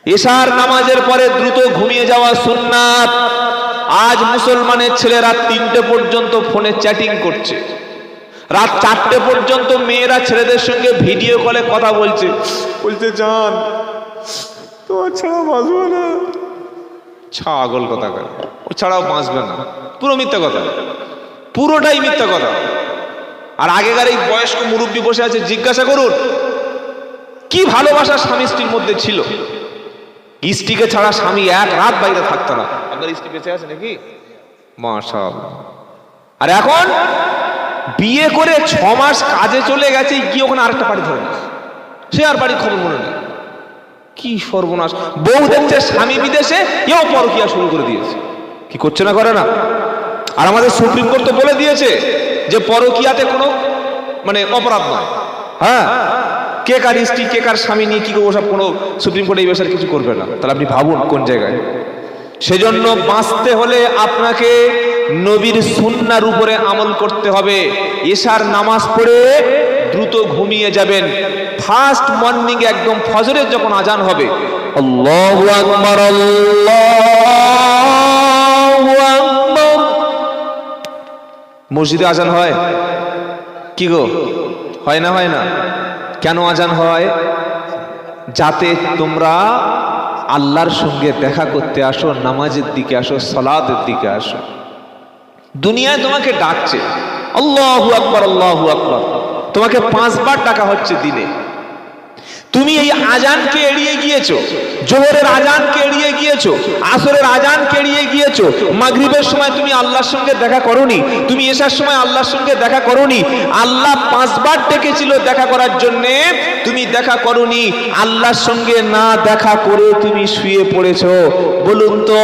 এশার নামাজের পরে দ্রুত ঘুমিয়ে যাওয়া সুন্নাত। আজ মুসলমানের ছেলেরা 3টে পর্যন্ত ফোনে চ্যাটিং করছে, রাত 4টে পর্যন্ত মেয়েরা ছেলেদের সঙ্গে ভিডিও কলে কথা বলছে, জান তোমার ছাড়া বাঁচবো না। ছাগল কথা করে, ও ছাড়াও বাঁচবে না, পুরো মিথ্যা কথা, পুরোটাই মিথ্যা কথা। আর আগেকার এই বয়স্ক মুরব্বী বসে আছে, জিজ্ঞাসা করুন কি ভালোবাসা স্বামী স্ত্রীর মধ্যে ছিল। স্ত্রীকে ছাড়া স্বামী এক রাত বাইরে থাকতো না। আপনার স্ত্রী বেঁচে আছে নাকি? মাশাআল্লাহ। আর এখন বিয়ে করে 6 মাস কাজে চলে গেছে, গিয়ে ওখানে আরেকটা বাড়ি ধরে নিস, সে আর বাড়ির খবর মনে নেই। কি সর্বনাশ! বউ দেখছে স্বামী বিদেশে, এও পরকিয়া শুরু করে দিয়েছে। কি করছে না, করে না? আর আমাদের সুপ্রিম কোর্ট তো বলে দিয়েছে যে পরকিয়াতে কোনো অপরাধ নয়। হ্যাঁ, কে কার স্ত্রী কে কার স্বামী নিয়ে কি করবো, সব কোনো সুপ্রিম কোর্ট এই বিষয়ে কিছু করবে না। তাহলে আপনি ভাবুন কোন জায়গায়। সেজন্য বাঁচতে হলে আপনাকে নবীর সুন্নাহর উপরে আমল করতে হবে। এশার নামাজ পড়ে দ্রুত ঘুমিয়ে যাবেন। ফার্স্ট মর্নিং একদম ফজরের যখন আজান হবে, আল্লাহু আকবার আল্লাহু আকবার, মসজিদে আজান হয় কি গো? হয় না? হয় না? কেন আজান হয়? যাতে তোমরা আল্লাহর সঙ্গে দেখা করতে আসো, নামাজের দিকে আসো, সালাতের দিকে আসো। দুনিয়ায় তোমাকে ডাকছে, আল্লাহু আকবার আল্লাহু আকবার, তোমাকে 5 বার ডাকা হচ্ছে দিনে। তুমি এই আজানকে এড়িয়ে গিয়েছো, জোহরের আজানকে এড়িয়ে গিয়েছো, আসরের আজানকে এড়িয়ে গিয়েছো, মাগরিবের সময় তুমি আল্লাহর সঙ্গে দেখা করোনি, তুমি এশার সময় আল্লাহর সঙ্গে দেখা করোনি। আল্লাহ 5 বার ডেকেছিল দেখা করার জন্য, তুমি দেখা করোনি। আল্লাহর সঙ্গে না দেখা করে তুমি শুয়ে পড়েছো। বলুন তো,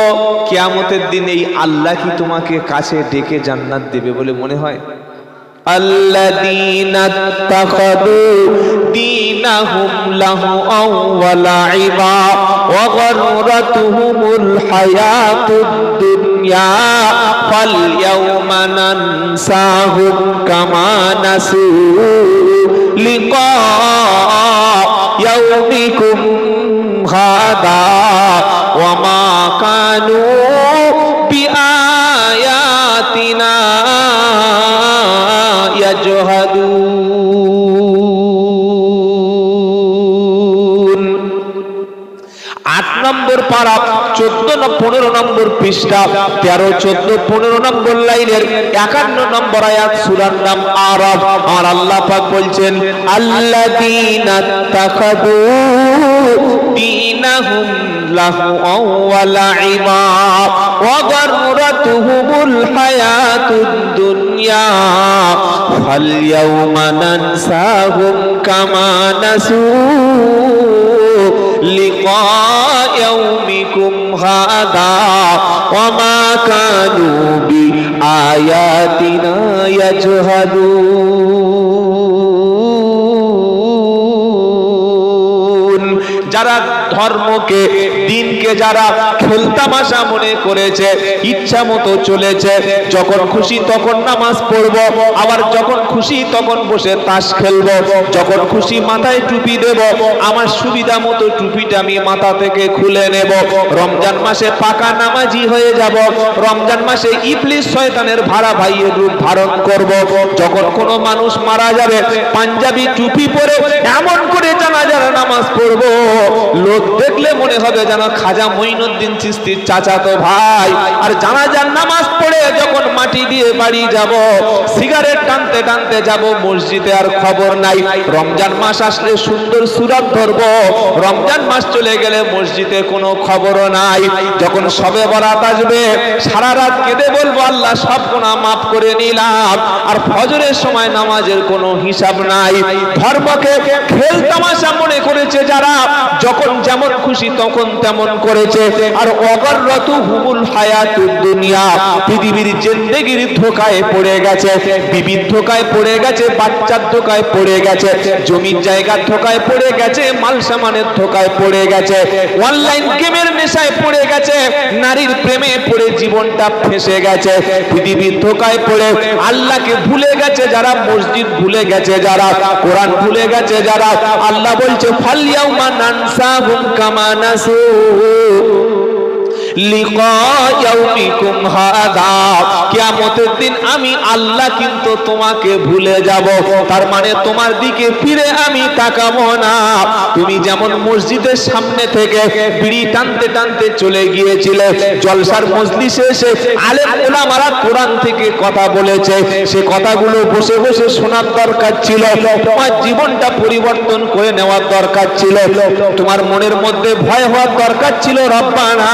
কিয়ামতের দিন এই আল্লাহ কি তোমাকে কাছে ডেকে জান্নাত দেবে বলে মনে হয়? الذين اتخذوا دينهم لهوا ولعبا وغرتهم الحياة الدنيا فاليوم ننساهم كما نسوا لقاء يومكم هذا وما كانوا بآياتنا يجحدون। 8 নম্বর পারা 14-15 নম্বর পৃষ্ঠা 13, 14, 15 নম্বর লাইনের 51 নম্বর আয়াত, সূরার নাম আরাফ। আর আল্লাহ পাক বলছেন, আল্লাযীনা তাখাযু দীনাহুম লাহওয়ান ওয়া লাইবা ওয়া গাররাতুহুমুল হায়াতুদ দুনিয়া ফাল ইয়াওমা নানসাহুম কামা নাসু লিকা ইয়াউমিকুম হাদা ওয়া মা কানু বিআয়াতিনা ইয়াজহাদুন। যারা ধর্মকে, দিনকে যারা খেলতামাশা মনে করেছে, ইচ্ছা মতো চলেছে, যখন খুশি তখন নামাজ পড়ব, আবার যখন খুশি তখন বসে তাস খেলব, যখন খুশি মাথায় টুপি দেব, আমার সুবিধা মতো টুপিটা আমি মাথা থেকে খুলে নেব, রমজান মাসে পাকা নামাজি হয়ে যাব, রমজান মাসে ইবলিস শয়তানের ভাড়া ভাইয়ের রূপ ধারণ করব। যখন কোনো মানুষ মারা যাবে, পাঞ্জাবি টুপি পরে এমন করে জানাজার নামাজ পড়ব, লোক দেখলে মনে হবে যেন খাজা মঈনুদ্দিন চিশতির চাচাতো ভাই। আর জানাজার নামাজ পড়ে যখন মাটি দিয়ে বাড়ি যাব, সিগারেট টানতে টানতে যাব মসজিদে, আর খবর নাই। রমজান মাস আসলে সুন্দর সুরাত ধরব, রমজান মাস চলে গেলে মসজিদে কোনো খবরও নাই। যখন শবে বরাত আসবে, সারা রাত কেঁদে বলবো, আল্লাহ সব গুনাহ মাফ করে নিলাম। আর ফজরের সময় নামাজের কোনো হিসাব নাই। ধর্মকে খেল তামাশা মনে করেছে যারা, যখন যেমন খুশি তখন তেমন করেছে। আর অগররাতুহুমুল হায়াতুদ দুনিয়া, পৃথিবীর জিন্দেগির ধোঁকায় পড়ে গেছে, বিবির ধোঁকায় পড়ে গেছে, বাচ্চার ধোঁকায় পড়ে গেছে, জমির জায়গার ধোঁকায় পড়ে গেছে, মাল সামানের ধোঁকায় পড়ে গেছে, অনলাইন গেমের নেশায় পড়ে গেছে, নারীর প্রেমে পড়ে জীবনটা ফেসে গেছে, পৃথিবীর ধোঁকায় পড়ে আল্লাহকে ভুলে গেছে যারা, মসজিদ ভুলে গেছে যারা, কোরআন ভুলে গেছে যারা। আল্লাহ বলছে ফাল ইয়াউমা নানসাহুম নাসাহুম কামা নাসু লিকা ইয়াউমিকুম হাদা, কিয়ামতের দিন আমি আল্লাহ কিন্তু তোমাকে ভুলে যাব। তার মানে তোমার দিকে ফিরে আমি তাকাবো না। তুমি যেমন মসজিদের সামনে থেকে বিড়ি টানতে টানতে চলে গিয়েছিলে, জলসার মজলিসে এসে আলেম ওলামারা কোরআন থেকে কথা বলেছে, সে কথাগুলো বসে বসে শোনার দরকার ছিল। তোমার জীবনটা পরিবর্তন করে নেওয়ার দরকার ছিল। তোমার মনের মধ্যে ভয় হওয়ার দরকার ছিল। রব্বানা,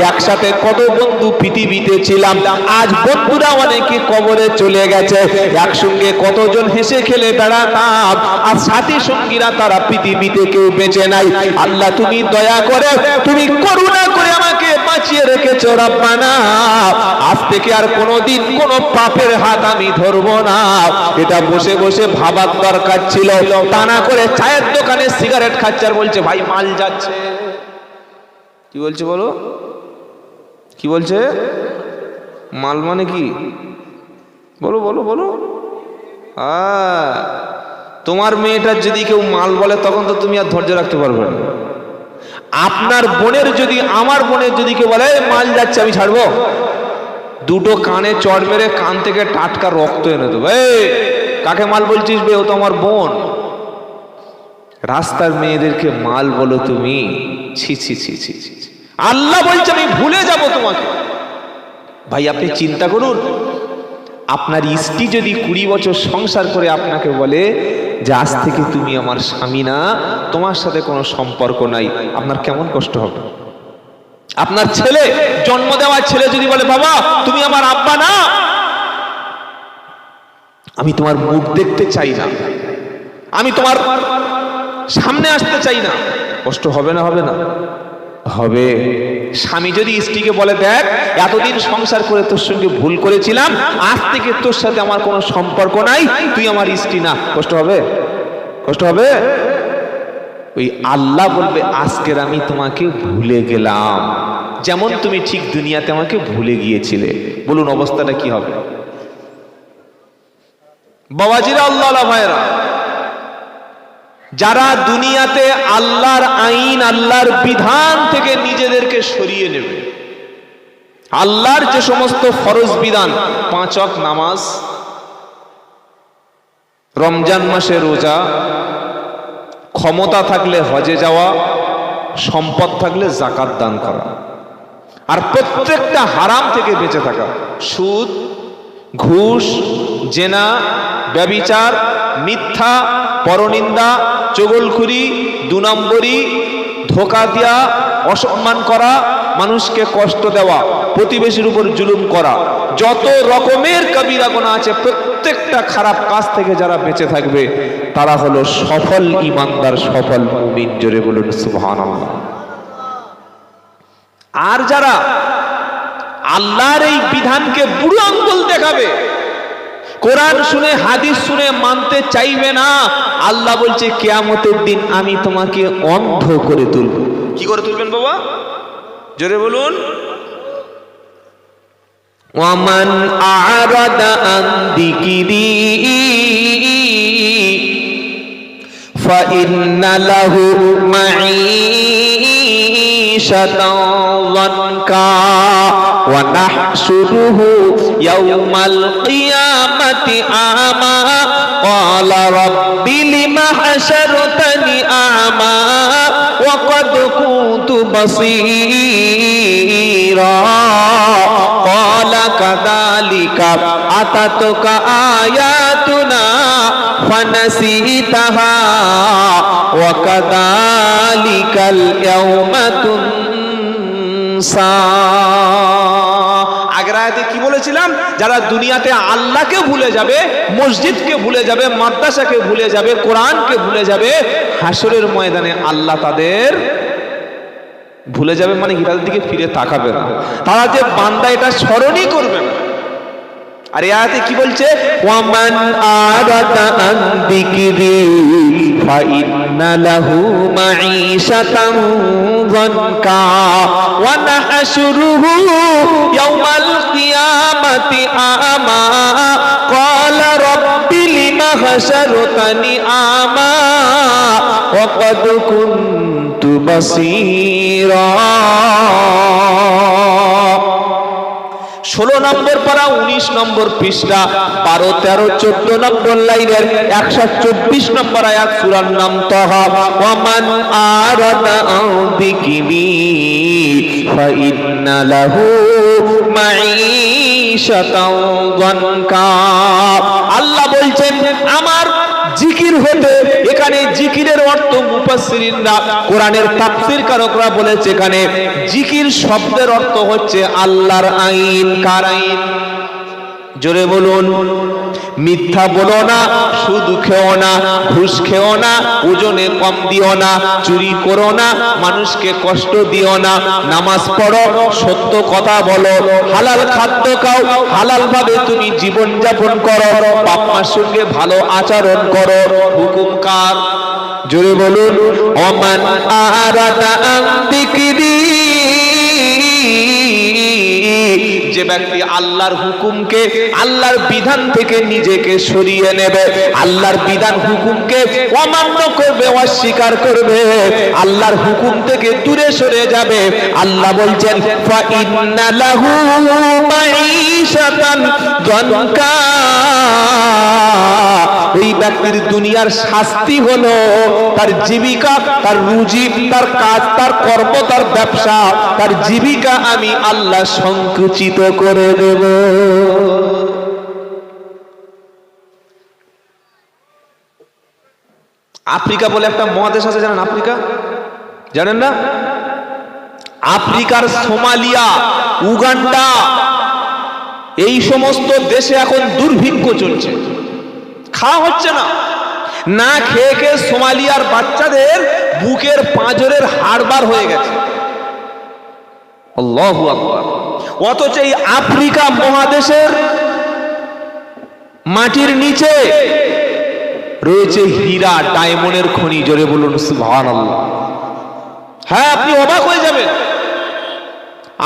একসাথে কত বন্ধু পৃথিবীতে ছিলাম, আজ বন্ধুরা অনেকে কবরে চলে গেছে। একসঙ্গে কতজন হেসে খেলে বেড়াতাম, আর সাথী সঙ্গীরা তারা পৃথিবীতে কেউ বেঁচে নাই। আল্লাহ তুমি দয়া করে, তুমি করুণা করে আমাকে বাঁচিয়ে রেখেছো। রব্বানা, আজ থেকে আর কোনোদিন কোনো পাপের হাত আমি ধরবো না। এটা বসে বসে ভাবার দরকার ছিল, তা না করে চায়ের দোকানে সিগারেট খাচ্ছে আর বলছে ভাই মাল যাচ্ছে। কি বলছে বলো, কি বলছে? মাল মানে কি? বলো বলো বলো। তোমার মেয়েটার যদি কেউ মাল বলে তখন তো তুমি আর ধৈর্য রাখতে পারবে না। আপনার বোনের যদি, আমার বোনের যদি কেউ বলে মাল যাচ্ছে, আমি ছাড়বো? দুটো কানে চড় মেরে কান থেকে টাটকা রক্ত এনে দেবো। কাকে মাল বলছিস বে? ও তো আমার বোন। রাস্তার মেয়েদেরকে মাল বলো তুমি? ছি ছি ছি ছি ছি। আল্লাহ বলছে আমি ভুলে যাব তোমাকে। ভাই আপনি চিন্তা করুন, আপনার স্ত্রী যদি 20 বছর সংসার করে আপনাকে বলে যে আজ থেকে তুমি আমার স্বামী না, তোমার সাথে কোনো সম্পর্ক নাই, আপনার কেমন কষ্ট হবে? আপনার ছেলে, জন্ম দেওয়া ছেলে যদি বলে বাবা তুমি আমার আব্বা না, আমি তোমার মুখ দেখতে চাই না, আমি তোমার সামনে আসতে চাই না, কষ্ট হবে না? হবে না? হবে। স্বামী যদি স্ত্রীকে বলে দেখ এতদিন সংসার করে তোর সঙ্গে ভুল করেছিলাম, আজ থেকে তোর সাথে আমার কোনো সম্পর্ক নাই, তুই আমার স্ত্রী না, কষ্ট হবে? কষ্ট হবে? ওই আল্লাহ বলবে আজকের আমি তোমাকে ভুলে গেলাম, যেমন তুমি ঠিক দুনিয়াতে আমাকে ভুলে গিয়েছিলে। বলুন অবস্থাটা কি হবে? বাবাজিরা, আল্লাহ ভাইরা, যারা দুনিয়াতে আল্লাহর আইন, আল্লাহর বিধান থেকে নিজেদেরকে সরিয়ে নেবে, আল্লাহর যে সমস্ত ফরজ বিধান, 5 ওয়াক্ত নামাজ, রমজান মাসে রোজা, ক্ষমতা থাকলে হজে যাওয়া, সম্পদ থাকলে যাকাত দান করা, আর প্রত্যেকটা হারাম থেকে বেঁচে থাকা, সুদ, ঘুষ, জেনা, ব্যভিচার, মিথ্যা, পরনিন্দা, চগলখুরি, 2 নম্বরি, ধোঁকা দেওয়া, অসম্মান করা, মানুষকে কষ্ট দেওয়া, প্রতিবেশীর উপর জুলুম করা, যত রকমের কবিরা গুনাহ আছে, প্রত্যেকটা খারাপ কাজ থেকে যারা বেঁচে থাকবে তারা হলো সফল ঈমানদার, সফল মুমিন। জোরে বলুন সুবহানাল্লাহ। আর যারা আল্লাহর এই বিধানকে বুড়ো আঙ্গুল দেখাবে, কোরআন শুনে হাদিস শুনে মানতে চাইবে না, আল্লাহ বলছে কিয়ামতের দিন আমি তোমাকে অন্ধ করে তুলব। কি করে তুলবেন বাবা? জোরে বলুন। ওয়ামান আ'রাদা আন যিকরি ফাইন্না লাহু মাঈশাতান যানকা ওয়া নাহশুরুহু ইয়াওমাল কিয়ামাতি আমা ক্বালা রাব্বি লিমা হাশারতানি আমা ওয়া ক্বাদ কুনতু বাসীরা ক্বালা কাযালিকা আতাতুকা আয়াতুনা ফানাসিতাহা ওয়া কাযালিকাল ইয়াওমা তুনসা। আগের আয়াতে কি বলেছিলাম? যারা দুনিয়াতে আল্লাহকে ভুলে যাবে, মসজিদকে ভুলে যাবে, মাদ্রাসাকে ভুলে যাবে, কোরআনকে ভুলে যাবে, হাসরের ময়দানে আল্লাহ তাদের ভুলে যাবে, মানে কি তাদের দিকে ফিরে তাকাবে না, তারা যে বান্দা এটা স্মরণই করবে না। আর এই আয়াতে কি বলছে? ওয়ামান আরাদা আন যিকরি ফাইন্না লাহু মাঈশাতান যানকা ওয়া নাহশুরুহু ইয়াওমাল কিয়ামাতি আমা ক্বালা রাব্বি লিমা হাশারতানি আমা ওয়া ক্বাদ কুনতু بصيرا 16 নম্বর পারা 19 নম্বর পৃষ্ঠা 12, 13, 14 নম্বর লাইনের 124 নম্বর আয়াত সূরার নাম তাহা। ওয়ামান আরাদা আন যিকরি ফাইন্না লাহু মাঈশাতান যানকা। আল্লাহ বলছেন আমার জিকির হতে, এখানে জিকিরের অর্থ মুফাসসিরিনরা কোরআনের তাফসীর কারকরা বলেছে এখানে জিকির শব্দের অর্থ হচ্ছে আল্লাহর আইন। কার আইন? জোরে বলুন। মিথ্যা বলো না, সুদ খেও না, ঘুষ খেও না, ওজনে কম দিও না, চুরি করো না, মানুষকে কষ্ট দিও না, নামাজ পড়ো, সত্য কথা বলো, হালাল খাদ্য খাও, হালাল ভাবে তুমি জীবন যাপন করো, বাপ মার সঙ্গে ভালো আচরণ করো। হুকুম কার? জোরে বলুন। ওমান আরাদা আন যিকরি, যে ব্যক্তি আল্লাহর হুকুমকে, আল্লাহর বিধান থেকে নিজেকে সরিয়ে নেবে, আল্লাহর বিধান হুকুমকে অমান্য করবে, অস্বীকার করবে, আল্লাহর হুকুম থেকে দূরে সরে যাবে, আল্লাহ বলছেন ফা ইন্না লাহু মাঈশাতান যানকা, এই ব্যক্তির দুনিয়ার শাস্তি হলো তার জীবিকা, তার রুজি, তার কাজ, তার কর্ম, তার ব্যবসা, তার জীবিকা আমি আল্লাহ সংকুচিত করে দেব। আফ্রিকা বলে একটা মহাদেশ আছে, জানেন? আফ্রিকা জানেন না? আফ্রিকার সোমালিয়া, উগান্ডা, এই সমস্ত দেশে এখন দুর্ভিক্ষ চলছে, খাওয়া হচ্ছে না। না খেয়ে খেয়ে সোমালিয়ার বাচ্চাদের বুকের পাঁজরের হাড় বার হয়ে গেছে। আল্লাহু আকবার। অথচ এই আফ্রিকা মহাদেশের মাটির নিচে রয়েছে হীরা, ডায়মন্ডের খনি। জোরে বলুন সুবহানাল্লাহ। হ্যাঁ, আপনি অবাক হয়ে যাবেন।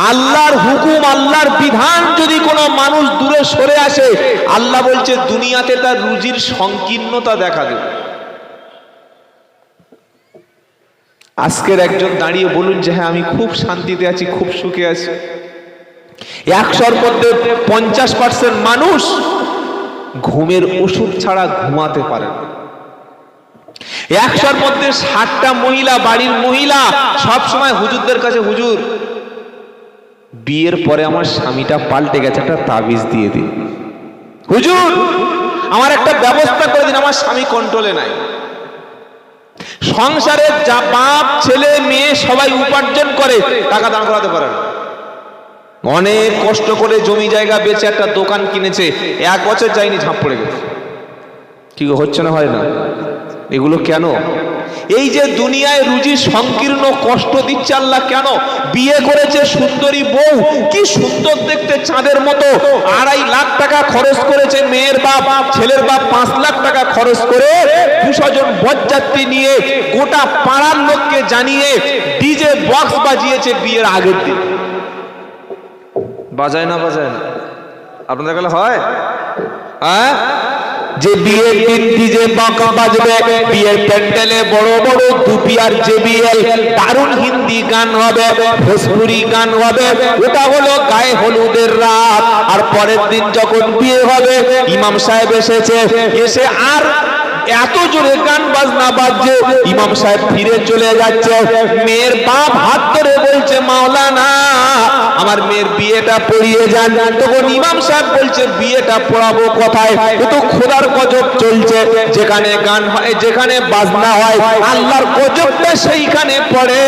আল্লাহর হুকুম, আল্লাহর বিধান যদি কোনো মানুষ দূরে সরে আসে, আল্লাহ বলছে দুনিয়াতে তার রুজির সংকীর্ণতা দেখা দেবে। আজকের একজন দাঁড়িয়ে বলুন যে হ্যাঁ আমি খুব শান্তিতে আছি, খুব সুখে আছি। 100-র মধ্যে 50% মানুষ ঘুমের ওষুধ ছাড়া ঘুমাতে পারে না। 100-র মধ্যে 60টা মহিলা, বাড়ির মহিলা সব সময় হুজুরদের কাছে, হুজুর বিয়ের পরে আমার স্বামীটা পাল্টে গেছে, একটা তাবিজ দিয়ে দিন, হুজুর আমার একটা ব্যবস্থা করে দিন, আমার স্বামী কন্ট্রোলে নাই। সংসারে যা বাপ, ছেলে, মেয়ে সবাই উপার্জন করে, টাকা দান করাতে পারে না। অনেক কষ্ট করে জমি জায়গা বেচে একটা দোকান কিনেছে, 1 বছর যায়নি, ঝাঁপ পড়ে গেছে। কি হচ্ছে না? হয় না? এগুলো কেন? এই যে দুনিয়ায় রুজি সংকীর্ণ কষ্ট দিচ্ছে আল্লাহ কেন? বিয়ে করেছে সুন্দরী বউ, কি সুন্দর দেখতে, চাঁদের মতো, 2.5 লাখ টাকা খরচ করেছে মেয়ের বাপ, ছেলের বাপ 5 লাখ টাকা খরচ করে 200 জন বরযাত্রী নিয়ে গোটা পাড়ার লোককে জানিয়ে ডিজে বক্স বাজিয়েছে বিয়ের আগের দিন। বাজায় না? বাজায় না? আপনাদের কাছে হয়? হ্যাঁ, যে বিয়ের দিন ডিজে বক্স বাজবে, বিয়ের প্যান্ডেলে বড় বড় দুপি আর জেবিএল, দারুণ হিন্দি গান হবে, ভোজপুরি গান হবে, ওটা হলো গায়ে হলুদের রাত। আর পরের দিন যখন বিয়ে হবে, ইমাম সাহেব এসেছে, এসে আর এত জোরে গান বাজনা বাজছে, ইমাম সাহেব ফিরে চলে যাচ্ছে, মেয়ের বাপ হাত ধরে বলছে মাওলানা আমার মেয়ের বিয়েটা পড়িয়ে যান। তখন ইমাম সাহেব বলছে বিয়েটা পড়াবো কোথায়? ও তো খোদার গজব চলছে, যেখানে গান হয়, যেখানে বাজনা হয়, আল্লাহর গজবটা সেইখানে পড়ে।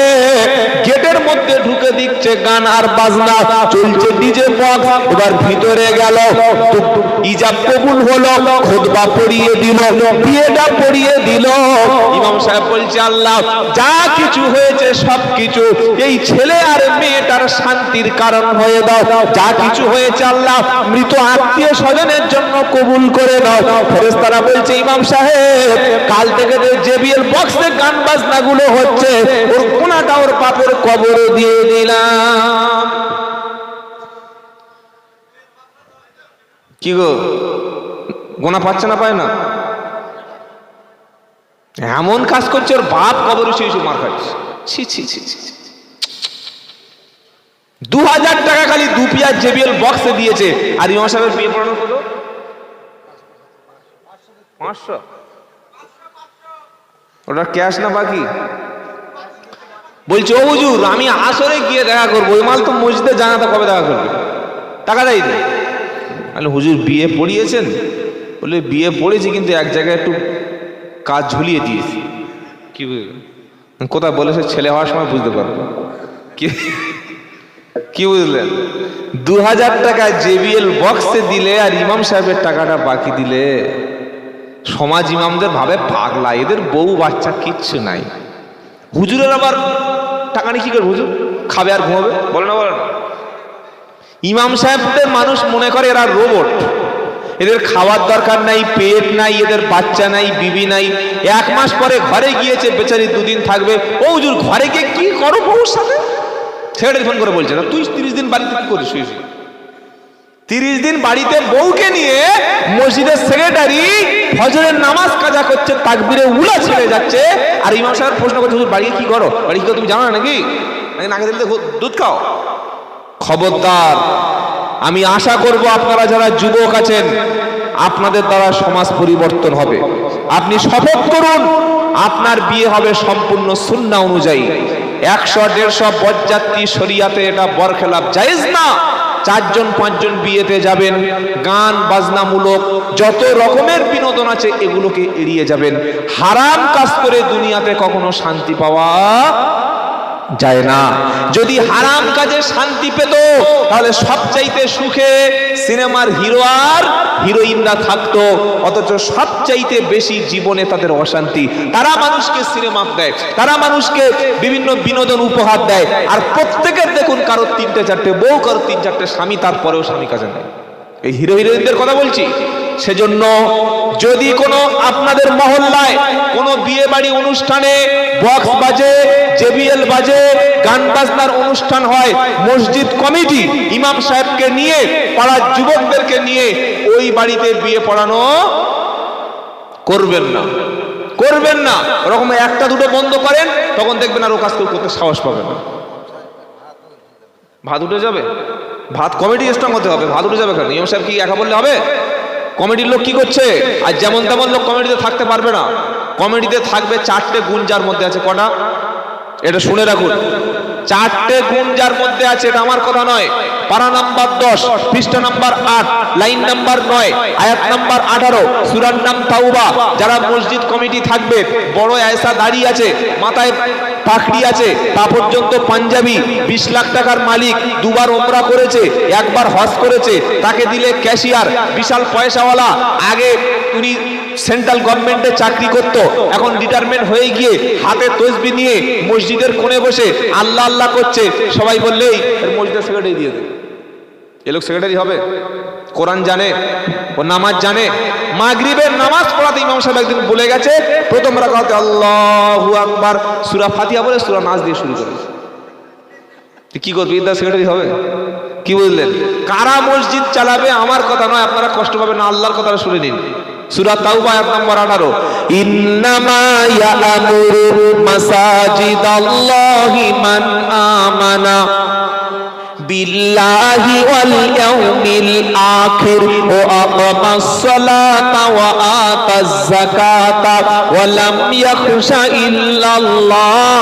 গেটের মধ্যে ঢুকে দিচ্ছে গান আর বাজনা চলছে, ডিজে বক্স। এবার ভিতরে গেল, ইজাব কবুল হলো, খুতবা পড়িয়ে দিল, বিয়েটা পড়িয়ে দিল। ইমাম সাহেব বলছে আল্লাহ যা কিছু হয়েছে সব কিছু এই ছেলে আর মেয়েটার শান্তির কারণ হয়ে দাও। যা কিছু হয়েছে আল্লাহ মৃত আত্মীয় স্বজনের জন্য কবুল করে দাও। ফেরেশতারা বলছে ইমাম সাহেব কাল থেকে যে জেবিএল বক্সে গান বাজনা গুলো হচ্ছে, ওর কোনাটা ওর বাপের কবরে দিয়ে দিলাম। কি গো, গোনা পাচ্ছে না? পায় না? এমন কাজ করছে, ওর বাপ কবরে শুয়ে শুয়ে মার খাচ্ছে। ছি ছি ছি ছি, 2000 টাকা খালি 2 পিয়ার জেবিএল বক্সে দিয়েছে। আর ইমাম সাহেবের বিয়ে পড়ানো কত? 500। ওটা ক্যাশ না বাকি? বলছে ও হুজুর আমি আসরে গিয়ে দেখা করবো, ওই মাল তো মসজিদে জানা, তো কবে দেখা করবে, টাকা দেয় না। আরে হুজুর বিয়ে পড়িয়েছেন? বলে বিয়ে পড়েছি, কিন্তু এক জায়গায় একটু কাজ ঝুলিয়ে দিয়েছি। কি বুঝলেন? কোথায় বলেছে? ছেলে হওয়ার সময় বুঝতে পারবো। কি বুঝলেন? 2000 টাকা জেবিএল বক্সে দিলে আর ইমাম সাহেবের টাকাটা বাকি দিলে। সমাজ ইমামদের ভাবে পাগলা, এদের বউ বাচ্চা কিচ্ছু নাই। হুজুরের আবার টাকা নিয়ে কি করবে? হুজুর খাবে আর ঘুমাবে, বলে না? বলে না? ইমাম সাহেবদের মানুষ মনে করে এরা রোবট, এদের খাওয়ার দরকার নাই, পেট নাই, এদের বাচ্চা নাই, বিবি নাই। 1 মাস পরে ঘরে গিয়েছে, বেচারি 2 দিন থাকবে। ও হুজুর ঘরে গিয়ে কি করো বউর সাথে? সেক্রেটারি ফোন করে বলছে না, তুই 30 দিন বাড়িতে কি করিস? 30 দিন বাড়িতে বউকে নিয়ে মসজিদের সেক্রেটারি ফজরের নামাজ কাজা করছে, তাকবীরে উলা ছেড়ে যাচ্ছে। আর ইমাম সাহেব প্রশ্ন করছে, হুজুর বাড়ি কি করো? বাড়ি কি করো তুমি জানো না নাকি? নাকি দিলে দুধ খাও? খবরদার! আমি আশা করব আপনারা যারা যুবক আছেন, আপনাদের দ্বারা সমাজ পরিবর্তন হবে। আপনি শপথ করুন, আপনার বিয়ে হবে সম্পূর্ণ সুন্নাহ অনুযায়ী। 100-150 বরযাত্রী শরিয়াতে এটা বরখেলাপ জায়েজ না। 4জন-5 জন বিয়েতে যাবেন, গান বাজনামূলক যত রকমের বিনোদন আছে এগুলোকে এড়িয়ে যাবেন। হারাম কাজ করে দুনিয়াতে কখনো শান্তি পাওয়া যায় না। যদি হারাম কাজে শান্তি পেত তাহলে সবচাইতে সুখে সিনেমার হিরো আর হিরোইনরা থাকতো, অথচ সবচাইতে বেশি জীবনে তাদের অশান্তি। তারা মানুষকে সিনেমা দেয়, তারা মানুষকে বিভিন্ন বিনোদন উপহার দেয়, আর প্রত্যেকের দেখুন কারোর 3-4টে বউ, কারোর 3-4টে স্বামী, তারপরেও স্বামী কাজে নেয়। এই হিরো হিরোইনদের কথা বলছি। সেজন্য যদি কোনো আপনাদের মহল্লায় কোনো বিয়ে বাড়ি অনুষ্ঠানে বক্স বাজে, জেবিএল বাজে, গান বাজনার অনুষ্ঠান হয়, মসজিদ কমিটি ইমাম সাহেবকে নিয়ে, পাড়ার যুবকদেরকে নিয়ে ওই বাড়িতে বিয়ে পড়ানো করবেন না, করবেন না। ওরকম 1টা-2টো বন্ধ করেন, তখন দেখবেন আর ও কাজ করতে সাহস পাবে না। ভাত উঠে যাবে, ভাত কমিটি স্ট্রং হতে হবে। ভাত উঠে যাবে কেন? ইমাম সাহেব কি একা বললে হবে? কমিটির লোক কি করছে? আর যেমন তেমন লোক কমিটিতে থাকতে পারবে না। কমিটিতে থাকবে 4টে গুণ, যার মধ্যে আছে কটা? এটা শুনে রাখুন, 4টে গুণ যার মধ্যে আছে। এটা আমার কথা নয়। পারা নাম্বার 10, পৃষ্ঠা নাম্বার 8, লাইন নাম্বার 9, আয়াত নাম্বার 18, সূরার নাম তাওবা। যারা মসজিদ কমিটি থাকবে, বড় আয়েশা দাঁড়িয়ে আছে, মাথায় পাখড়ি আছে, তা পর্যন্ত পাঞ্জাবি, 20 লাখ টাকার মালিক, 2বার ওমরা করেছে, 1বার হজ করেছে, তাকে দিলে ক্যাশিয়ার, বিশাল পয়সাওয়ালা। আগে উনি সেন্ট্রাল গভর্নমেন্টে চাকরি করত, এখন রিটায়ারমেন্ট হয়ে গিয়ে হাতে তসবিহ নিয়ে মসজিদের কোণে বসে আল্লাহ আল্লাহ করছে। সবাই বললেই এর মসজিদের সেক্রেটারি দিয়ে দেবে। এ লোক সেক্রেটারি হবে? কোরআন জানে, ও নামাজ জানে। মাগরিবের নামাজ পড়াতে ইমাম সাহেব একদিন বলে গেছে, প্রথম রাকাতে আল্লাহু আকবার, সূরা ফাতিহা বলে সূরা নাস দিয়ে শুরু করে। কি করবে? ইদার সেক্রেটারি হবে? কি বুঝলেন? কারা মসজিদ চালাবে আমার কথা নয়, আপনারা কষ্ট পাবেন না, আল্লাহর কথাটা শুনে নিন। সূরা তাওবা আয়াত নাম্বার 18, ইন্নামা ইয়া'মুরু মাসাজিদাল্লাহি মান আমানা বিল্লাহি ওয়াল ইয়াউমিল আখির ওয়া আকামাস সালাতা ওয়া আতাজ যাকাতা ওয়া লাম ইয়াখশা ইল্লাল্লাহ।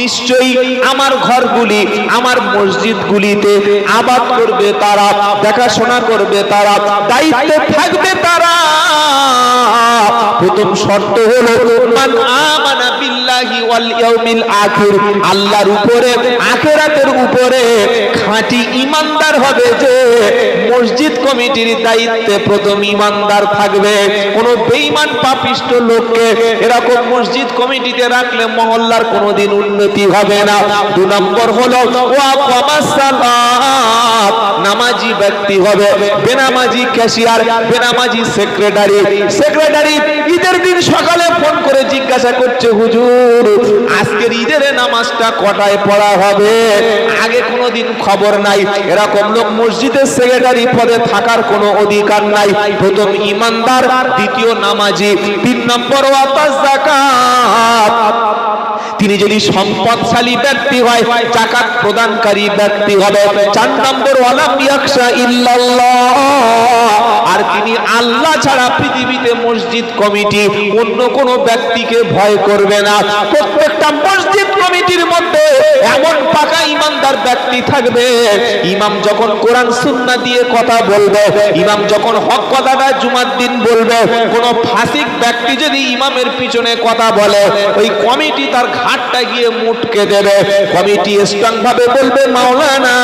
নিশ্চয়ই আমার ঘরগুলি, আমার মসজিদগুলিতে আবাদ করবে তারা, দেখাশোনা করবে তারা, দায়িত্বে থাকবে তারা। প্রথম শর্ত হলো মান আমানা বিল্লাহি ওয়াল ইয়াউমিল আখির, আল্লাহর উপরে, আখিরাতের উপরে খাঁটি ঈমানদার হবে। যে মসজিদ কমিটির দায়িত্বে প্রথম ঈমানদার থাকবে। কোন বেঈমান পাপিষ্ট লোককে এরকম মসজিদ কমিটিতে রাখলে মহল্লার কোনোদিন উন্নতি হবে না। 2 নম্বর হলো ওয়া কামাস সালাত, নামাজি ব্যক্তি হবে। বেনামাজি ক্যাশিয়ার, বেনামাজি সেক্রেটারি। সেক্রেটারি ঈদের দিন সকালে ফোন করে জিজ্ঞাসা করছে, হুজুর আজকের ঈদের নামাজটা কটায় পড়া হবে? আগে কোনোদিন খবর নাই। এরকম লোক মসজিদের সেক্রেটারি পদে থাকার কোনো অধিকার নাই। প্রথম ঈমানদার, দ্বিতীয় নামাজি, 3 নম্বর ওয়াতাজ যাকাত। তিনি যদি সম্পদশালী ব্যক্তি হয় যাকাত প্রদানকারী ব্যক্তি হবে। 4 নম্বর ওয়ালাম ইয়াখশা ইল্লাল্লাহ, আর তিনি আল্লাহ ছাড়া পৃথিবীতে মসজিদ কমিটি অন্য কোন ব্যক্তিকে ভয় করবে না। প্রত্যেকটা মসজিদ কমিটির মধ্যে এমন পাকা ইমানদার ব্যক্তি থাকবে, ইমাম যখন কোরআন সুন্নাহ দিয়ে কথা বলবে, ইমাম যখন হক কথাটা জুমার দিন বলবে, কোন ফাসিক ব্যক্তি যদি ইমামের পিছনে কথা বলে ওই কমিটি তার ঘাটটা গিয়ে মুটকে দেবে। কমিটি স্ট্রং ভাবে বলবে, মাওলানা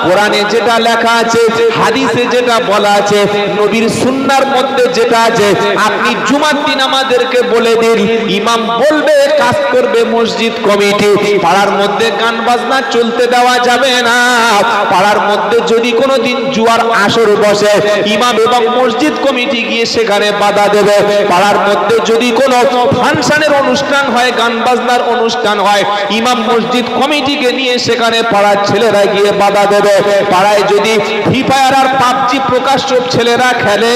কোরআনে যেটা লেখা আছে, হাদিসে যেটা বলা আছে, নবীর সুন্নাহর মধ্যে যেটা আছে, আপনি জুমার দিন আমাদেরকে বলে দিন। ইমাম বলবে, কাজ করবে মসজিদ কমিটি। পাড়ার মধ্যে গান বাজনা চলতে দেওয়া যাবে না। পাড়ার মধ্যে যদি কোনোদিন জুয়ার আসর বসে, ইমাম এবং মসজিদ কমিটি গিয়ে সেখানে বাধা দেবে। পাড়ার মধ্যে যদি কোনো ফাংশনের অনুষ্ঠান হয়, গান বাজনার অনুষ্ঠান হয়, ইমাম মসজিদ কমিটিকে নিয়ে সেখানে পাড়ার ছেলেরা গিয়ে বাধা দেবে। পাড়ায় যদি ফ্রি ফায়ার আর পাবজি প্রকাশ্য ছেলেরা খেলে,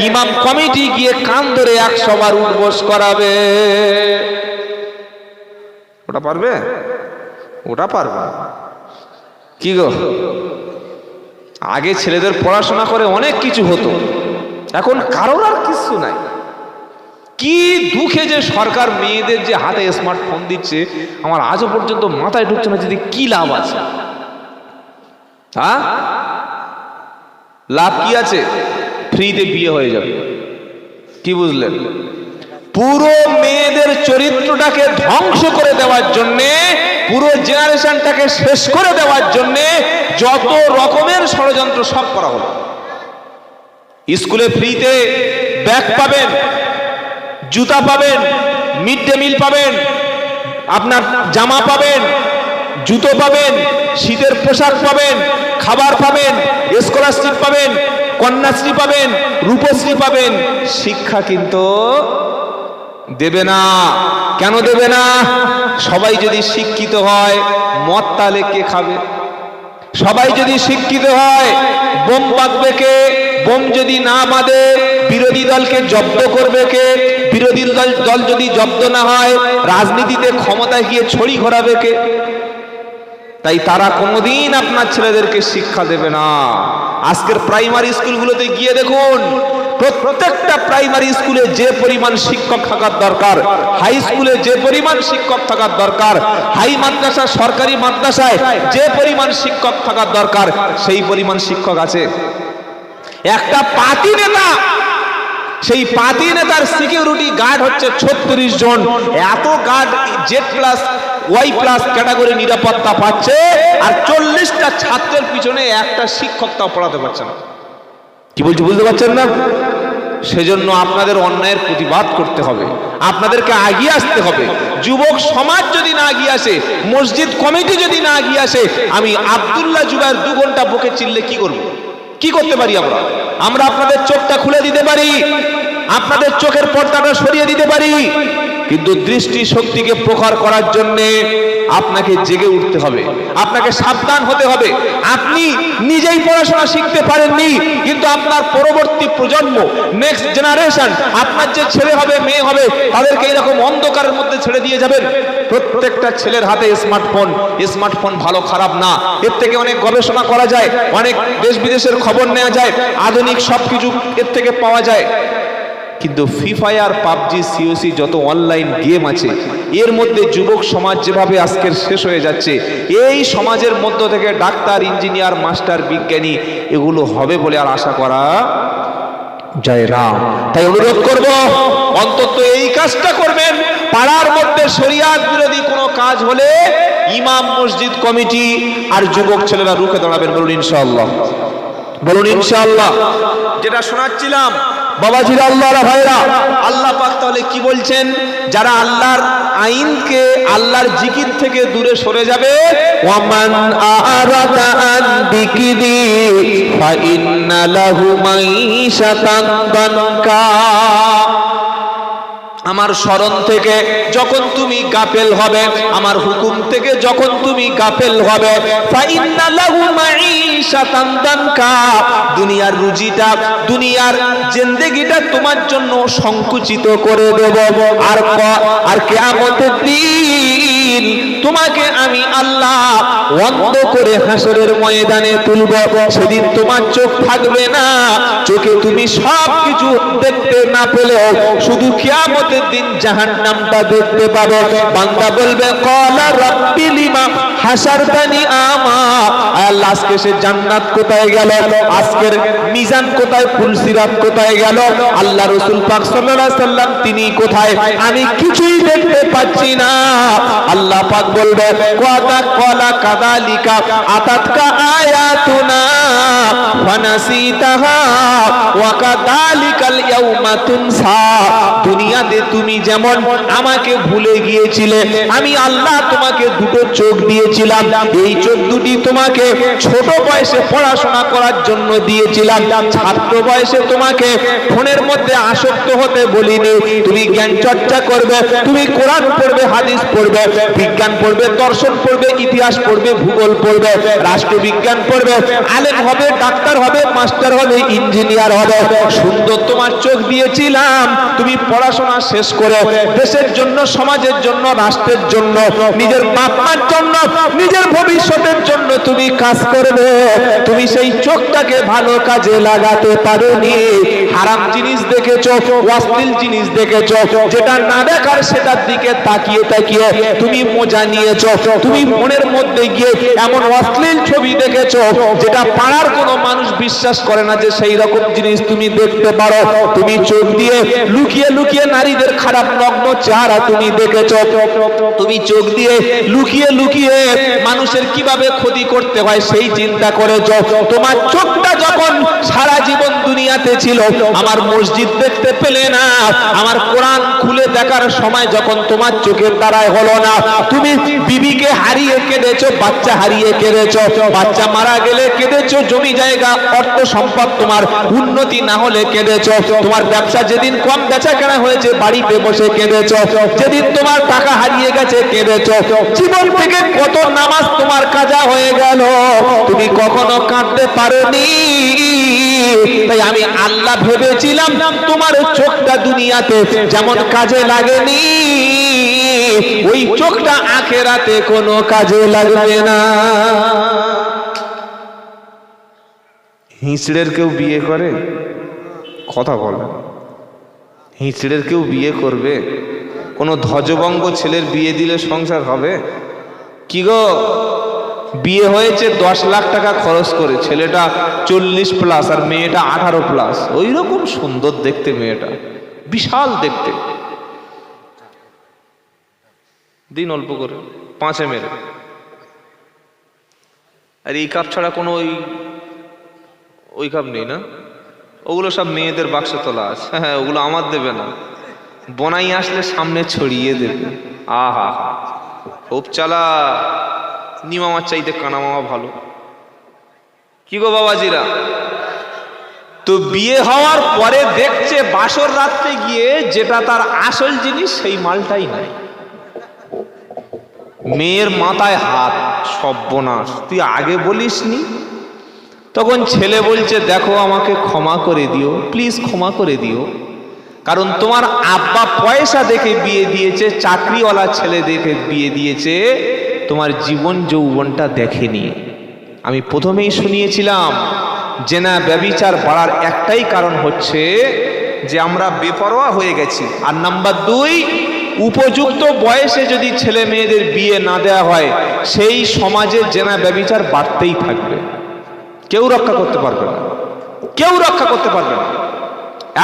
ইমাম কমিটি গিয়ে কান ধরে 100 বার উঠবোস করাবে। ওটা পারবে? ওটা পারবে কি গো? আগে ছেলেদের পড়াশোনা করে অনেক কিছু হতো, এখন কারোর আর কিছু নাই। কি দুঃখে যে সরকার মেয়েদের যে হাতে স্মার্টফোন দিচ্ছে, আমার আজও পর্যন্ত মাথায় ঢুকছে না যদি কি লাভ আছে। হ্যাঁ, লাভ কি আছে? ফ্রিতে বিয়ে হয়ে যাবে। কি বুঝলেন? পুরো মেয়েদের চরিত্রটাকে ধ্বংস করে দেওয়ার জন্যে, পুরো জেনারেশনটাকে শেষ করে দেওয়ার জন্যে যত রকমের ষড়যন্ত্র সব করা হলো। স্কুলে ফ্রিতে ব্যাগ পাবেন, জুতা পাবেন, মিড ডে মিল পাবেন, আপনার জামা পাবেন, জুতো পাবেন, শীতের পোশাক পাবেন, খাবার পাবেন, স্কলারশিপ পাবেন, কন্যাশ্রী পাবেন, রূপশ্রী পাবেন। শিক্ষা কিন্তু দেবে না। কেন দেবে না? সবাই যদি শিক্ষিত হয়, মদ তাহলে কে খাবে? সবাই যদি শিক্ষিত হয়, বোম বাঁধবে কে? বোম যদি না বাঁধে, বিরোধী দলকে জব্দ করবে কে? বিরোধী দল যদি জব্দ না হয়, রাজনীতিতে ক্ষমতায় গিয়ে ছড়ি ঘোরাবে কে? তাই তারা কোনোদিন আপনার ছেলেদেরকে শিক্ষা দেবে না। আজকের প্রাইমারি স্কুলগুলোতে গিয়ে দেখুন, প্রত্যেকটা প্রাইমারি স্কুলে যে পরিমাণ শিক্ষক থাকার দরকার, হাই স্কুলে যে পরিমাণ শিক্ষক থাকার দরকার, হাই মাদ্রাসা সরকারি মাদ্রাসায় যে পরিমাণ শিক্ষক থাকার দরকার, সেই পরিমাণ শিক্ষক আছে। একটা পার্টি নেতা, সেই পার্টি নেতার সিকিউরিটি গার্ড হচ্ছে 36 জন। এত গার্ড Z+Y+ ক্যাটাগরি নিরাপত্তা পাচ্ছে, আর 40টা ছাত্রের পিছনে একটা শিক্ষক তাও পড়াতে পারছে না। কি বলছি বুঝতে পারছেন না? সেজন্য আপনাদের অন্যায়ের প্রতিবাদ করতে হবে, আপনাদেরকে এগিয়ে আসতে হবে। যুবক সমাজ যদি না এগিয়ে আসে, মসজিদ কমিটি যদি না এগিয়ে আসে, আমি আব্দুল্লাহ জুবায়ের 2 ঘন্টা বুকে চিল্লে কি করব? কি করতে পারি আমরা আপনাদের চোখটা খুলে দিতে পারি, আপনাদের চোখের পর্দাটা সরিয়ে দিতে পারি, কিন্তু দৃষ্টি শক্তিকে প্রখর করার জন্য আপনাকে জেগে উঠতে হবে, আপনাকে সাবধান হতে হবে। আপনি নিজেই পড়াশোনা শিখতে পারেননি, কিন্তু আপনার পরবর্তী প্রজন্ম, নেক্সট জেনারেশন, আপনার যে ছেলে হবে মেয়ে হবে, তাদেরকে এরকম অন্ধকারের মধ্যে ছেড়ে দিয়ে যাবেন? প্রত্যেকটা ছেলের হাতে স্মার্টফোন ভালো খারাপ না, এর থেকে অনেক গবেষণা করা যায়, অনেক দেশ বিদেশের খবর নেওয়া যায়, আধুনিক সবকিছু এর থেকে পাওয়া যায়। কিন্তু ফ্রি ফায়ার, পাবজি, সিওসি যত অনলাইন গেম আছে, এর মধ্যে যুবক সমাজ যেভাবে আজকের শেষ হয়ে যাচ্ছে, এই সমাজের মধ্য থেকে ডাক্তার, ইঞ্জিনিয়ার, মাস্টার, বিজ্ঞানী এগুলো হবে বলে আর আশা করা যায় না। তাই অনুরোধ করব, অন্তত এই কাজটা করবেন। পাড়ার মধ্যে শরিয়াত বিরোধী কোনো কাজ হলে ইমাম, মসজিদ কমিটি আর যুবক ছেলেরা রুখে দাঁড়াবেন। বলুন ইনশাআল্লাহ, বলুন ইনশাআল্লাহ। যেটা শোনাচ্ছিলাম বাবাজিরা, আল্লাহর ভাইরা, আল্লাহ পাক তাহলে কি বলছেন? যারা আল্লাহর আইনকে, আল্লাহর জিকির থেকে দূরে সরে যাবে, ওয়ামান আরাদা আন যিকরি ফাইন্না লাহু মাইশাতান দানকা। আমার স্মরণ থেকে যখন তুমি গাফেল হবে, আমার হুকুম থেকে যখন তুমি গাফেল হবে, ফাইন্না লাহু মাইশাতান মাঈশাতান দানকা, দুনিয়ার রুজিটা, দুনিয়ার জিন্দেগিটা তোমার জন্য সংকুচিত করে দেব। আর কিয়ামতের দিন তোমাকে আমি আল্লাহ অন্ধ করে হাসরের ময়দানে তুলব। সেদিন তোমার চোখ থাকবে না, চোখে তুমি সব কিছু দেখতে না পেলেও শুধু কিয়ামতের দিন জাহান্নামটা দেখতে পাবে। বান্দা বলবে ক্বালা রাব্বি লিমা হাসারতানি আমা, আল্লাহ আজকে সে জান্নাত কোথায় গেল, আজকের মিজান কোথায়, ফুলসিরাত কোথায় গেল, আল্লাহ রাসূল পাক সাল্লাল্লাহু আলাইহি সাল্লাম তিনি কোথায়, আমি কিছুই দেখতে পাচ্ছি না। আল্লাহ পাক বলবে ক্বালা কাযালিকা আতাতকা আয়াতুনা ফানাসিতাহা ওয়া কাযালিকাল ইয়াউমা তুনসা, দুনিয়াতে তুমি যেমন আমাকে ভুলে গিয়েছিলে, আমি আল্লাহ তোমাকে দুটো চোখ দিয়েছিলাম, এই চোখ দুটি তোমাকে ছোট বয়সে পড়াশোনা করার জন্য দিয়েছিলাম, ছাত্র বয়সে তোমাকে ফোনের মধ্যে আসক্ত হতে বলিনি, তুমি জ্ঞান চর্চা করবে, তুমি কোরআন পড়বে, হাদিস পড়বে, বিজ্ঞান পড়বে, দর্শন পড়বে, ইতিহাস পড়বে, ভূগোল পড়বে, রাষ্ট্রবিজ্ঞান পড়বে, আলেম হবে, ডাক্তার হবে, মাস্টার হবে, ইঞ্জিনিয়ার হবে। সুন্দর তোমার চোখ দিয়েছিলাম, তুমি পড়াশোনা শেষ করে দেশের জন্য, সমাজের জন্য, রাষ্ট্রের জন্য, নিজের বাপ মার জন্য, নিজের ভবিষ্যতের জন্য তুমি কাজ করবে। তুমি সেই চোখটাকে ভালো কাজে লাগাতে পারোনি, হারাম জিনিস দেখেছো, অশ্লীল জিনিস দেখেছো, যেটা না দেখার সেটার দিকে তাকিয়ে তাকিয়ে তুমি মজা নিয়েছো। তুমি মনের মধ্যে গিয়ে এমন অশ্লীল ছবি দেখেছো যেটা পাড়ার কোনো মানুষ বিশ্বাস করে না যে সেই রকম জিনিস তুমি দেখতে পারো। তুমি চোখ দিয়ে লুকিয়ে লুকিয়ে নারীদের খারাপ নগ্ন চেহারা তুমি দেখেছো। তুমি চোখ দিয়ে লুকিয়ে লুকিয়ে মানুষের কিভাবে ক্ষতি করতে হয় সেই চিন্তা করেছো। তোমার চোখটা যখন সারা জীবন দুনিয়াতে ছিল, আমার মসজিদ দেখতে পেলে না, আমার কোরআন খুলে দেখার সময় যখন তোমার চোখের দ্বারায় হলো না, তুমি বিবিকে হারিয়ে কেঁদেছো, বাচ্চা হারিয়ে কেঁদেছো, বাচ্চা মারা গেলে কেঁদেছো, জমি জায়গা অর্থ সম্পদ তোমার উন্নতি না হলে কেঁদেছো, তোমার ব্যবসা যেদিন কম বেচা কেনা হয়েছে বাড়িতে বসে কেঁদেছো, যেদিন তোমার টাকা হারিয়ে গেছে কেঁদেছো, জীবন থেকে কত নামাজ তোমার কাজা হয়ে গেল, তুমি কখনো কাঁদতে পারোনি। তাই আমি আল্লাহ ভেবেছিলাম তোমার চোখটা দুনিয়াতে যেমন কাজে লাগেনি, ওই চোখটা আখিরাতে কোনো কাজে লাগবে না। হিঁচড়ের কেউ বিয়ে করে? কথা বলে। হিঁচড়ের কেউ বিয়ে করবে? কোনো ধ্বজভঙ্গ ছেলের বিয়ে দিলে সংসার হবে? কি গো, বিয়ে হয়েছে 10 লাখ টাকা খরচ করে, ছেলেটা 40+ আর মেয়েটা 18+, ওই রকম সুন্দর দেখতে মেয়েটা, বিশাল দেখতে, দিন অল্প করে 5 মেরে, আর এই কাপ ছাড়া কোনো ওই কাপ নেই না, ওগুলো সব মেয়েদের বাক্সে তোলা আছে। হ্যাঁ, ওগুলো আমার দেবে না, বনাই আসলে সামনে ছড়িয়ে দেবে। আহা, খুব চালা, নিমামার চাইতে কানা মামা ভালো। কি গো বাবাজিরা, তো বিয়ে হওয়ার পরে দেখছে বাসর রাত্রে গিয়ে যেটা তার আসল জিনিস সেই মালটাই নাই। মেয়ের মাথায় হাত, সর্বনাশ, তুই আগে বলিসনি। তখন ছেলে বলছে দেখো আমাকে ক্ষমা করে দিও, প্লিজ ক্ষমা করে দিও, কারণ তোমার আব্বা পয়সা দেখে বিয়ে দিয়েছে, চাকরিওয়ালা ছেলে দেখে বিয়ে দিয়েছে, তোমার জীবন যৌবনটা দেখেনি। আমি প্রথমেই শুনিয়েছিলাম জেনা ব্যভিচার বাড়ার একটাই কারণ হচ্ছে যে আমরা বেপরোয়া হয়ে গেছি, আর নাম্বার 2, উপযুক্ত বয়সে যদি ছেলে মেয়েদের বিয়ে না দেওয়া হয় সেই সমাজে জেনা ব্যভিচার বাড়তেই থাকবে, কেউ রক্ষা করতে পারবে না, কেউ রক্ষা করতে পারবে না।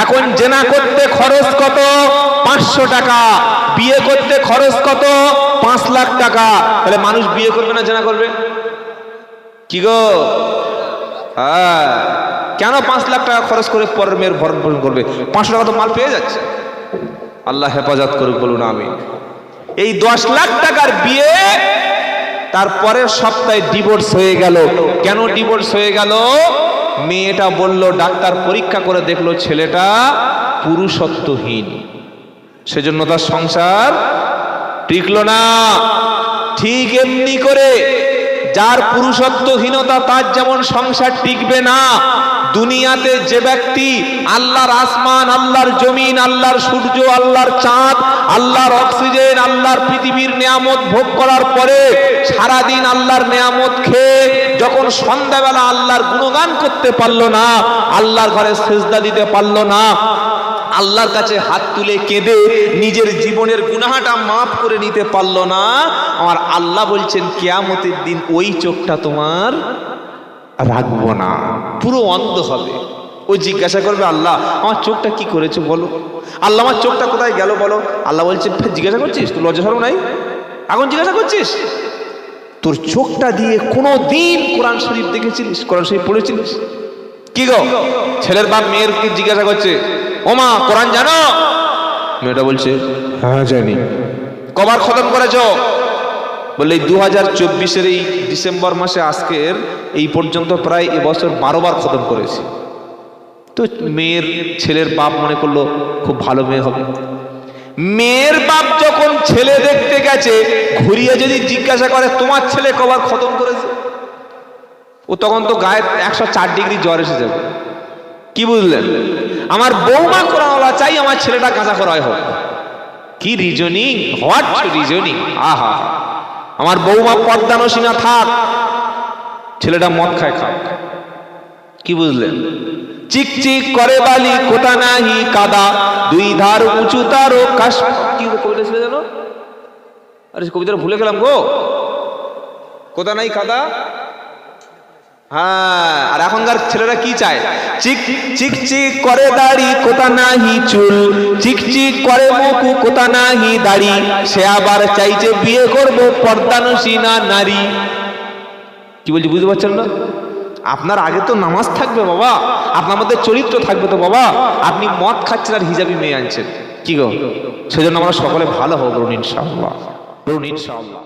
এখন জেনা করতে খরচ কত? 500 টাকা। বিয়ে করতে খরচ কত? 5 লাখ টাকা। তাহলে মানুষ বিয়ে করবে না, জেনা করবে? কি গো, হ্যাঁ, কেন 5 লাখ টাকা খরচ করে পরের মেয়ের ভরণ পোষণ করবে? 500 টাকা তো মাল পেয়ে যাচ্ছে। আল্লাহ হেফাজত করুক, বলুন আমিন। এই 10 লাখ টাকার বিয়ে তারপরের সপ্তাহে ডিভোর্স হয়ে গেল। কেন ডিভোর্স হয়ে গেল? মেয়েটা বলল, ডাক্তার পরীক্ষা করে দেখলো ছেলেটা পুরুষত্বহীন, সেজন্য তার সংসার টিকলো না। ঠিক এমনি করে যার পুরুষত্বহীনতা তার যেমন সংসার টিকবে না, দুনিয়াতে যে ব্যক্তি আল্লাহর আসমান, আল্লাহর জমিন, আল্লাহর সূর্য, আল্লাহর চাঁদ, আল্লাহর অক্সিজেন, আল্লাহর পৃথিবীর নিয়ামত ভোগ করার পরে সারাদিন আল্লাহর নিয়ামত খেয়ে যখন সন্ধ্যাবেলা আল্লাহর গুণগান করতে পারলো না, আল্লাহর ঘরে সেজদা দিতে পারলো না, আল্লাহর কাছে হাত তুলে কেঁদে নিজের জীবনের গুনাহটা মাফ করে নিতে পারলো না, আমার আল্লাহ বলছেন কিয়ামতের দিন ওই চোখটা তোমার রাখবো না, পুরো অন্ধ হবে। ওই জিজ্ঞাসা করবে, আল্লাহ আমার চোখটা কি করেছে বলো, আল্লাহ আমার চোখটা কোথায় গেল বলো। আল্লাহ বলছে, জিজ্ঞাসা করছিস? তোর লজ্জা শরম নাই? এখন জিজ্ঞাসা করছিস? তোর চোখটা দিয়ে কোনো দিন কোরআন শরীফ দেখেছিলিস? কোরআন শরীফ পড়েছিলিস? কি গো, ছেলের বাপ মেয়েরকে জিজ্ঞাসা করছে, ও মা কোরআন জানো? মেয়েটা বলছে, হ্যাঁ জানি। কবার খতম করেছো? বললে 2024-এর এই ডিসেম্বর মাসে আজকের এই পর্যন্ত প্রায় এবছর 12 বার খতম করেছি। তো মেয়ের ছেলের বাপ মনে করলো খুব ভালো মেয়ে হবে। মেয়ের বাপ যখন ছেলে দেখতে গেছে, ঘুরিয়ে যদি জিজ্ঞাসা করে তোমার ছেলে কবার খতম করেছে, ও তখন তো গায়ে 104 ডিগ্রি জ্বর এসে যাবে। কি বুঝলেন? আমার বৌমা কোরআনওয়ালা চাই, আমার ছেলেটা গাঁজা খোরায় হোক। কি রিজনিং, হোয়াট রিজনিং! আহা, আমার বৌমা পর্দানসীনা থাক, ছেলেটা মদ খায় খাক। কি বুঝলেন? চিকচিক করে বালি কোথা নাহি কাদা, দুই ধার উঁচু তার ও কাশ। কি কবিতা ছিল জানো? আরে কবিতাটা ভুলে গেলাম গো। কোথা নাই কাদা। হ্যাঁ, আর এখনকার ছেলেরা কি চায়? চিক চিক চিক করে দাড়ি কোথা নাহি চুল, চিক চিক করে মুখ কোথা নাহি দাড়ি, সে আবার চাইছে বিয়ে করবো পর্দানসীনা নারী। কি বলছি বুঝতে পারছেন না? আপনার আগে তো নামাজ থাকবে বাবা, আপনার মধ্যে চরিত্র থাকবে তো বাবা। আপনি মদ খাচ্ছেন আর হিজাবি মেয়ে আনছেন। কি গো, সেজন্য আমরা সকলে ভালো হবো ইনশাআল্লাহ, ইনশাআল্লাহ।